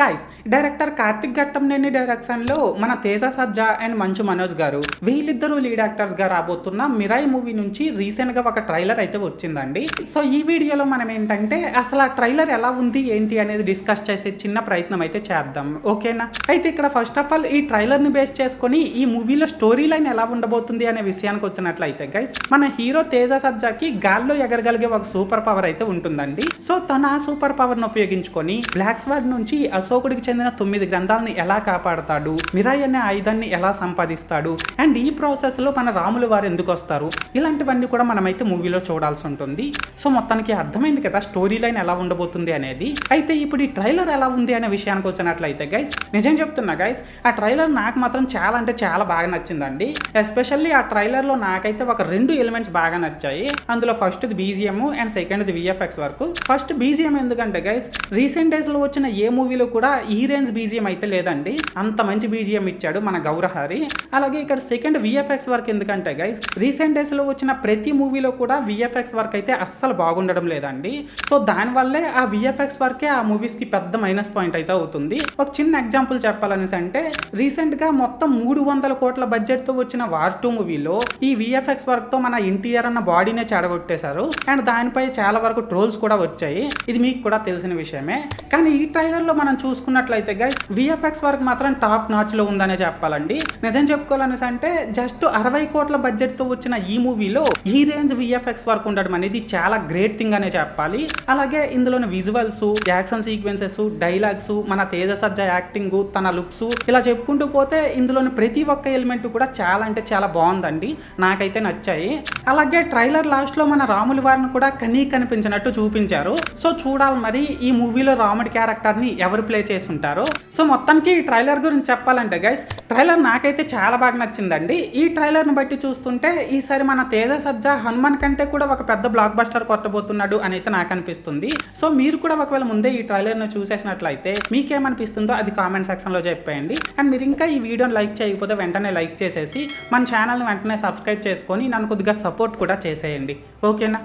Guys director Karthik Ghattamaneni direction లో మన తేజ సజ్జా and Manchu Manoj గారు వీళ్ళిద్దరూ లీడ్ యాక్టర్స్ గా రాబోతున్న మిరాయి మూవీ నుంచి రీసెంట్ గా ఒక ట్రైలర్ అయితే వచ్చిందండి. సో ఈ వీడియోలో మనం ఏంటంటే అసలు ఆ ట్రైలర్ ఎలా ఉంది ఏంటి అనేది డిస్కస్ చేసే చిన్న ప్రయత్నం అయితే చేద్దాం, ఓకేనా? అయితే ఇక్కడ ఫస్ట్ ఆఫ్ ఆల్ ఈ ట్రైలర్ ని బేస్ చేసుకొని ఈ మూవీలో స్టోరీ లైన్ ఎలా ఉండబోతుంది అనే విషయానికి వచ్చినట్లయితే గైస్ మన హీరో తేజ సజ్జాకి గాల్లో ఎగరగలిగే ఒక సూపర్ పవర్ అయితే ఉంటుందండి. సో తన సూపర్ పవర్ ను ఉపయోగించుకొని బ్లాక్ స్వార్డ్ నుంచి అశోకుడికి చెందిన 9 గ్రంథాలను ఎలా కాపాడతాడు, మిరాయి అనే ఆయుధాన్ని ఎలా సంపాదిస్తాడు, అండ్ ఈ ప్రాసెస్ లో మన రాములు వారు ఎందుకు వస్తారు, ఇలాంటివన్నీ కూడా మనమైతే మూవీలో చూడాల్సి ఉంటుంది. సో మొత్తానికి అర్థమైంది కదా స్టోరీ లైన్ ఎలా ఉండబోతుంది అనేది. అయితే ఇప్పుడు ఈ ట్రైలర్ ఎలా ఉంది అనే విషయానికి వచ్చినట్లయితే గైస్ నిజం చెప్తున్నా గైస్, ఆ ట్రైలర్ నాకు మాత్రం చాలా అంటే చాలా బాగా నచ్చిందండి. ఎస్పెషల్లీ ఆ ట్రైలర్ లో నాకైతే ఒక 2 ఎలిమెంట్స్ బాగా నచ్చాయి. అందులో first BGM and second VFX work. First BGM ఎందుకంటే గైస్ రీసెంట్ డేస్ లో వచ్చిన ఏ మూవీలో కూడా ఈ రేంజ్ BGM అయితే లేదండి, అంత మంచి BGM ఇచ్చాడు మన గౌరహరి. అలాగే ఇక్కడ సెకండ్ VFX వర్క్ ఎందుకంటే గైస్ రీసెంట్ డేస్ లో వచ్చిన ప్రతి మూవీలో కూడా VFX వర్క్ అయితే అస్సలు బాగుండడం లేదండి. సో దానివల్లే ఆ VFX వర్కే ఆ మూవీస్ కి పెద్ద మైనస్ పాయింట్ అయితే అవుతుంది. ఒక చిన్న ఎగ్జాంపుల్ చెప్పాలనేసి అంటే రీసెంట్ గా మొత్తం 300 కోట్ల బడ్జెట్ తో వచ్చిన వార్ 2 మూవీలో ఈ VFX వర్క్ తో మన ఎన్టీఆర్ అన్న బాడీనే చెడగొట్టేశారు అండ్ దానిపై చాలా వరకు ట్రోల్స్ కూడా వచ్చాయి. ఇది మీకు కూడా తెలిసిన విషయమే. కానీ ఈ ట్రైలర్ లో మనం చూసుకున్నట్లయితే గైస్ VFX వర్క్ మాత్రం టాప్ నాచ్ లో ఉందనే చెప్పాలండి. నిజం చెప్పుకోవాలనేసి అంటే జస్ట్ 60 కోట్ల బడ్జెట్ తో వచ్చిన ఈ మూవీలో ఈ రేంజ్ VFX వర్క్ ఉండడం అనేది చాలా గ్రేట్ థింగ్ అనే చెప్పాలి. అలాగే ఇందులోని విజువల్స్, యాక్షన్ సీక్వెన్సెస్, డైలాగ్స్, మన తేజ సజ్జా యాక్టింగ్, తన లుక్స్, ఇలా చెప్పుకుంటూ పోతే ఇందులోని ప్రతి ఒక్క ఎలిమెంట్ కూడా చాలా అంటే చాలా బాగుందండి, నాకైతే నచ్చాయి. అలాగే ట్రైలర్ లాస్ట్ లో మన రాముల వారిని కూడా కనిపించినట్టు చూపించారు. సో చూడాలి మరి ఈ మూవీలో రాముడి క్యారెక్టర్ ని ఎవరు ప్లే చేసి ఉంటారో. సో మొత్తానికి ఈ ట్రైలర్ గురించి చెప్పాలంటే గైస్ ట్రైలర్ నాకైతే చాలా బాగా నచ్చిందండి. ఈ ట్రైలర్ ని బట్టి చూస్తుంటే ఈసారి మన తేజ సజ్జా హనుమాన్ కంటే కూడా ఒక పెద్ద బ్లాక్ బస్టర్ కొట్టబోతున్నాడు అని అయితే నాకు అనిపిస్తుంది. సో మీరు కూడా ఒకవేళ ముందే ఈ ట్రైలర్ ను చూసేసినట్లయితే మీకేమనిపిస్తుందో అది కామెంట్ సెక్షన్ లో చెప్పేయండి. అండ్ మీరు ఇంకా ఈ వీడియోని లైక్ చేయకపోతే వెంటనే లైక్ చేసేసి మన ఛానల్ని వెంటనే సబ్స్క్రైబ్ చేసుకొని నన్ను కొద్దిగా సపోర్ట్ కూడా చేసేయండి, ఓకేనా?